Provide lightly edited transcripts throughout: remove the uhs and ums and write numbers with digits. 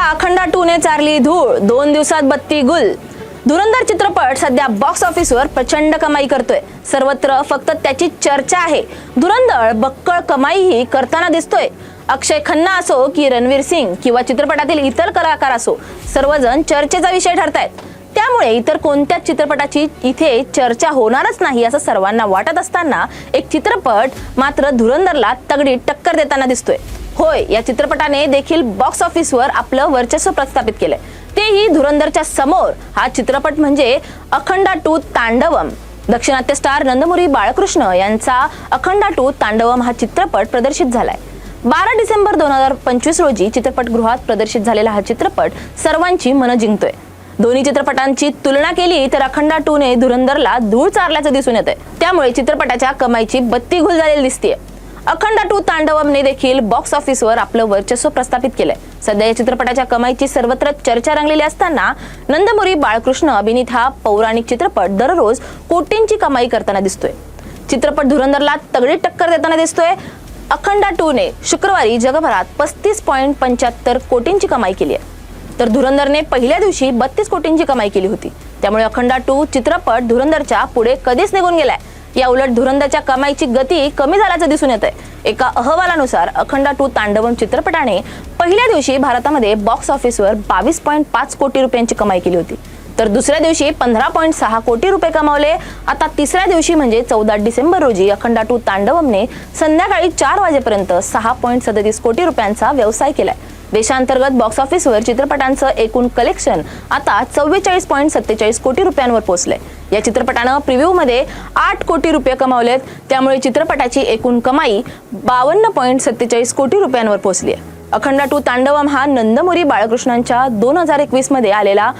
अखंडा 2 ने चारली धूळ, 2 दिवसात बत्ती गुल। धुरंधर चित्रपट सध्या बॉक्स ऑफिसवर प्रचंड कमाई करतोय। सर्वत्र फक्त त्याची चर्चा आहे। धुरंधर बक्कळ कमाईही करताना दिसतोय। अक्षय खन्ना असो की रणवीर सिंग किंवा चित्रपटातील इतर कलाकार असो, सर्वजण चर्चेचा विषय ठरतायत। त्यामुळे इतर कोणत्याच चित्रपटाची इथे चर्चा होणारच नाही असं सर्वांना वाटत असताना एक चित्रपट मात्र धुरंधरला तगडी टक्कर देताना दिसतोय। होय, या चित्रपटाने देखील बॉक्स ऑफिसवर आपलं वर्चस्व प्रस्थापित केलंय, तेही धुरंधरच्या समोर। हा चित्रपट म्हणजे अखंडा 2 तांडवम। दक्षिणात्य स्टार नंदमुरी बाळकृष्ण यांचा अखंडा 2 तांडवम हा चित्रपट प्रदर्शित झालाय। 12 डिसेंबर 2025 रोजी चित्रपटगृहात प्रदर्शित झालेला हा चित्रपट सर्वांची मनं जिंकतोय। दोन्ही चित्रपटांची तुलना केली तर अखंडा 2 ने धुरंधरला धूळ चारल्याचं दिसून येतंय। त्यामुळे चित्रपटाच्या कमाईची बत्ती गुल झालेली दिसतेय। अखंडा 2 तांडवमने देखील बॉक्स ऑफिसवर आपलं वर्चस्व प्रस्थापित केलंय। सध्या या चित्रपटाच्या कमाईची सर्वत्र चर्चा रंगलेली असताना नंदमुरी बाळकृष्ण अभिनीत हा पौराणिक चित्रपट दररोज कोटींची कमाई करताना दिसतोय। चित्रपट धुरंधरला तगडी टक्कर देताना दिसतोय। अखंडा 2 ने शुक्रवारी जगभरात 35.75 कोटींची कमाई केली आहे, तर धुरंधरने पहिल्या दिवशी 32 कोटींची कमाई केली होती। त्यामुळे अखंडा 2 चित्रपट धुरंधरच्या पुढे कधीच निघून गेलाय। या उलट धुरंधरच्या कमाईची गती कमी झाल्याचं दिसून येतंय। एका अहवालानुसार अखंडा 2 तांडवम चित्रपटाने पहिल्या दिवशी भारतामध्ये बॉक्स ऑफिसवर 22.5 कोटी रुपयांची कमाई केली होती, तर दुसऱ्या दिवशी 15.6 कोटी रुपये कमावले। आता तिसऱ्या दिवशी म्हणजे 14 डिसेंबर रोजी अखंडा 2 तांडवमने संध्याकाळी 4 वाजेपर्यंत 6.37 कोटी रुपयांचा व्यवसाय केलाय। देशांतर्गत बॉक्स ऑफिसवर चित्रपटांचं एकूण कलेक्शन आता 44.47 कोटी रुपयांवर पोहोचलंय। या चित्रपटानं प्रिव्ह्यू मध्ये 8 कोटी रुपये कमावलेत। त्यामुळे चित्रपटाची एकूण कमाई 52.47 कोटी रुपयांवर पोहोचली आहे। अखंडा 2 तांडवम हा नंदमुरी बाळकृष्णांच्या 2021 मध्ये आलेला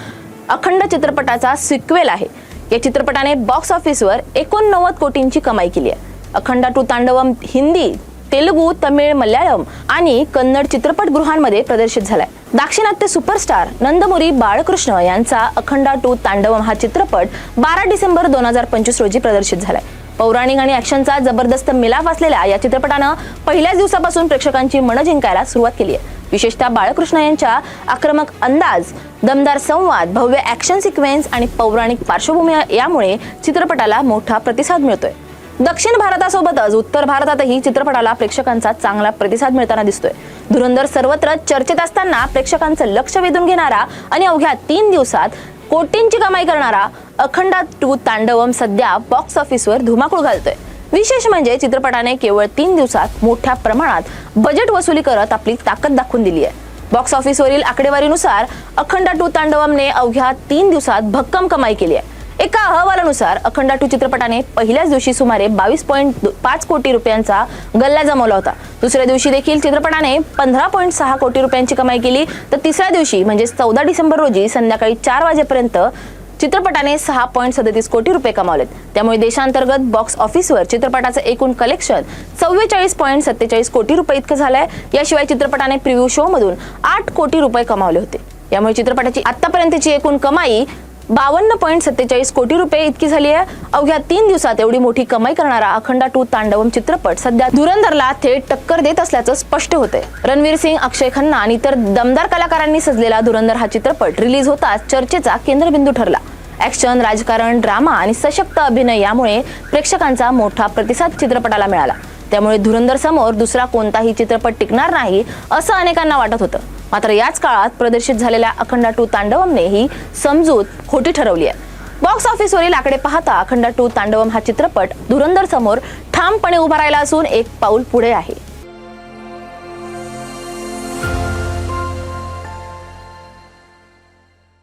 अखंड चित्रपटाचा सिक्वेल आहे। या चित्रपटाने बॉक्स ऑफिसवर 89 कोटींची कमाई केली आहे। अखंडा 2 तांडवम हिंदी, तेलुगू, तमिळ, मल्याळम आणि कन्नड चित्रपटगृहांमध्ये प्रदर्शित झालाय। दाक्षिणात्य सुपरस्टार नंदमुरी बाळकृष्ण यांचा अखंडा 2 तांडवम हा चित्रपट 12 डिसेंबर 2025 रोजी प्रदर्शित झालाय। पौराणिक आणि ॲक्शनचा जबरदस्त मिलाफ असलेल्या या चित्रपटानं पहिल्याच दिवसापासून प्रेक्षकांची मनं जिंकायला सुरुवात केली आहे। विशेषतः बाळकृष्ण यांच्या आक्रमक अंदाज, दमदार संवाद, भव्य ॲक्शन सिक्वेन्स आणि पौराणिक पार्श्वभूमी यामुळे चित्रपटाला मोठा प्रतिसाद मिळतोय। दक्षिण भारतासोबतच उत्तर भारतातही चित्रपटाला प्रेक्षकांचा चांगला प्रतिसाद मिळताना दिसतोय। धुरंधर सर्वत्र चर्चेत असताना प्रेक्षकांचं लक्ष वेधून घेणारा आणि अवघ्या 3 दिवसात कोटींची कमाई करणारा अखंडा 2 तांडवम सध्या बॉक्स ऑफिसवर धुमाकूळ घालतोय। विशेष म्हणजे चित्रपटाने केवळ 3 दिवसात मोठ्या प्रमाणात बजेट वसुली करत आपली ताकद दाखवून दिली आहे। बॉक्स ऑफिसवरील आकडेवारीनुसार अखंडा 2 तांडवमने अवघ्या 3 दिवसात भक्कम कमाई केली आहे। एका अहवालानुसार अखंडा 2 चित्रपटाने पहिल्याच दिवशी सुमारे 22.5 कोटी रुपयांचा गल्ला जमवला होता। दुसऱ्या दिवशी देखील चित्रपटाने 15.6 कोटी रुपयांची कमाई केली, तर तिसऱ्या दिवशी म्हणजे 14 डिसेंबर रोजी संध्याकाळी 4 वाजेपर्यंत चित्रपटाने 6.37 कोटी रुपये कमावलेत। त्यामुळे देशांतर्गत बॉक्स ऑफिसवर चित्रपटाचं एकूण कलेक्शन 44.47 कोटी रुपये इतकं झालंय। याशिवाय चित्रपटाने प्रिव्ह्यू शो मधून 8 कोटी रुपये कमावले होते। यामुळे चित्रपटाची आतापर्यंतची एकूण कमाई 52.47 कोटी रुपये इतकी झाली आहे। अवघ्या 3 दिवसात एवढी मोठी कमाई करणारा अखंडा 2 तांडवम चित्रपट सध्या धुरंधरला थेट टक्कर देत असल्याचं स्पष्ट होतंय। रणवीर सिंग, अक्षय खन्ना आणि इतर दमदार कलाकारांनी सजलेला धुरंधर हा चित्रपट रिलीज होताच चर्चेचा केंद्रबिंदू ठरला। ॲक्शन, राजकारण, ड्रामा आणि सशक्त अभिनय यामुळे प्रेक्षकांचा मोठा प्रतिसाद चित्रपटाला मिळाला। त्यामुळे धुरंधर समोर दुसरा कोणताही चित्रपट टिकणार नाही असं अनेकांना वाटत होतं। मात्र याच काळात प्रदर्शित झालेल्या अखंडा 2 तांडवमने ही समजूत खोटी ठरवली आहे। बॉक्स ऑफिसवरील आकडे पाहता अखंडा 2 तांडवम हा चित्रपट धुरंधर समोर ठामपणे उभा राहिला असून एक पाऊल पुढे आहे।